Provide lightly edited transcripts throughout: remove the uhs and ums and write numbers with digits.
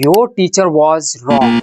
Your teacher was wrong.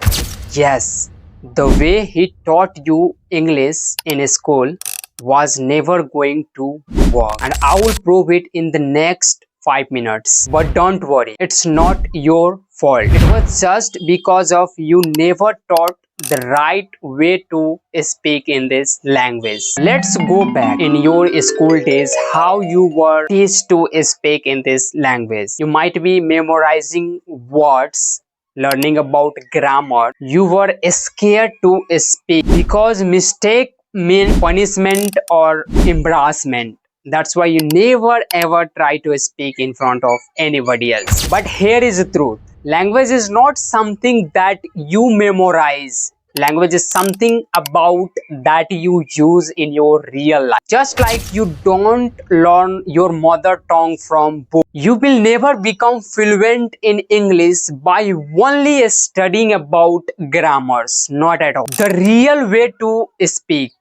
Yes, the way he taught you English in school was never going to work, and I will prove it in the next 5 minutes. But don't worry, it's not your fault. It was just because of you never taught the right way to speak in this language. Let's go back in your school days how you were teach to speak in this language. You might be memorizing words, learning about grammar. You were scared to speak because mistake mean punishment or embarrassment. That's why you never ever try to speak in front of anybody else. But here is the truth. Language is not something that you memorize. Language is something about that you use in your real life. Just like you don't learn your mother tongue from book, you will never become fluent in English by only studying about grammars. Not at all. The real way to speak,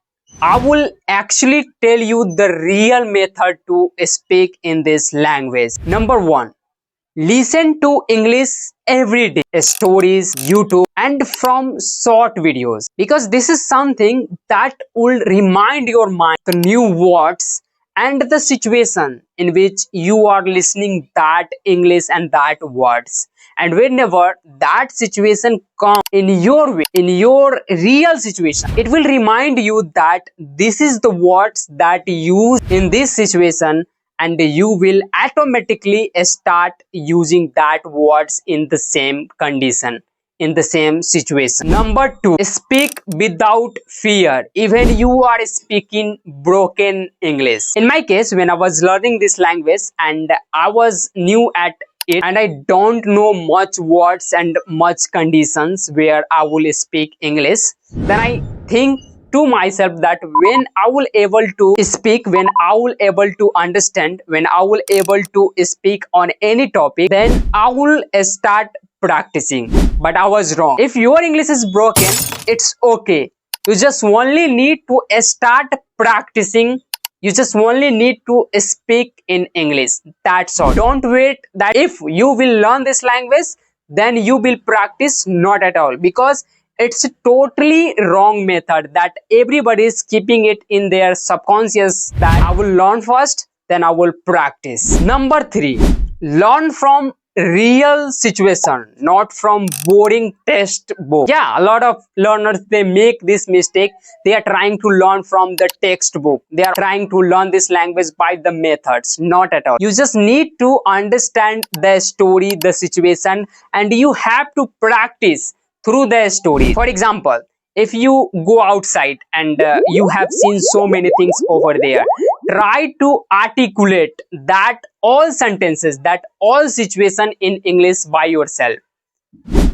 I will actually tell you the real method to speak in this language. Number one, listen to English every day, stories, YouTube, and from short videos, because this is something that will remind your mind the new words and the situation in which you are listening that English and that words. And whenever that situation comes in your way, in your real situation, it will remind you that this is the words that use in this situation, and you will automatically start using that words in the same condition, in the same situation. Number two, speak without fear even you are speaking broken English. In my case, when I was learning this language and I was new at it and I don't know much words and much conditions where I will speak English, then I think to myself that when I will able to speak, when I will able to understand, when I will able to speak on any topic, then I will start practicing. But I was wrong. If your English is broken, it's okay. You just only need to start practicing. You just only need to speak in English. That's all. Don't wait that if you will learn this language, then you will practice. Not at all, because it's a totally wrong method that everybody is keeping it in their subconscious that I will learn first, then I will practice. Number three, learn from real situation, not from boring textbook. Yeah, a lot of learners, they make this mistake. They are trying to learn from the textbook. They are trying to learn this language by the methods. Not at all. You just need to understand the story, the situation, and you have to practice through the story. For example, if you go outside and you have seen so many things over there, try to articulate that all sentences, that all situation in English by yourself.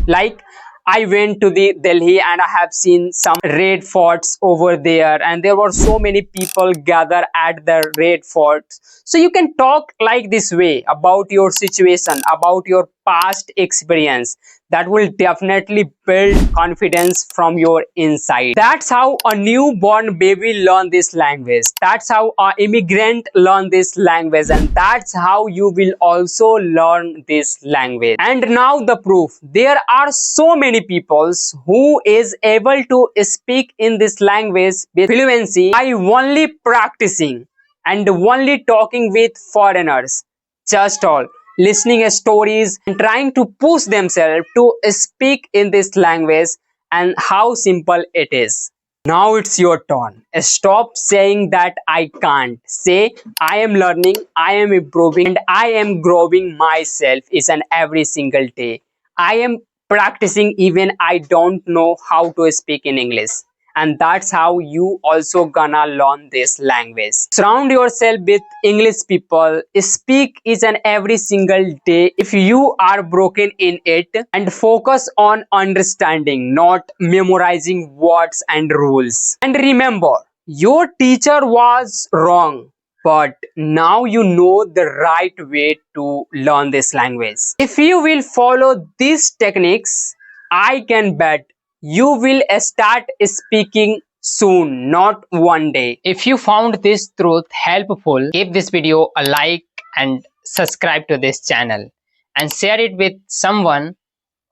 Like, I went to the Delhi and I have seen some red forts over there, and there were so many people gather at the red forts. So you can talk like this way about your situation, about your past experience. That will definitely build confidence from your inside. That's how a newborn baby learn this language. That's how an immigrant learn this language, and that's how you will also learn this language. And now the proof. There are so many people who is able to speak in this language with fluency by only practicing and only talking with foreigners. Just all listening stories and trying to push themselves to speak in this language, and how simple it is. Now it's your turn. Stop saying that I can't. Say, I am learning, I am improving, and I am growing myself each and every single day. I am practicing even I don't know how to speak in English. And that's how you also gonna learn this language. Surround yourself with English people. Speak each and every single day if you are broken in it, and focus on understanding, not memorizing words and rules. And remember, your teacher was wrong, but now you know the right way to learn this language. If you will follow these techniques, I can bet you will start speaking soon, not one day. If you found this truth helpful, give this video a like and subscribe to this channel and share it with someone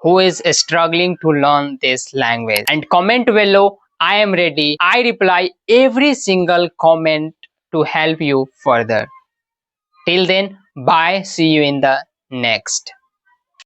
who is struggling to learn this language. And comment below, I am ready. I reply every single comment to help you further. Till then, bye. See you in the next.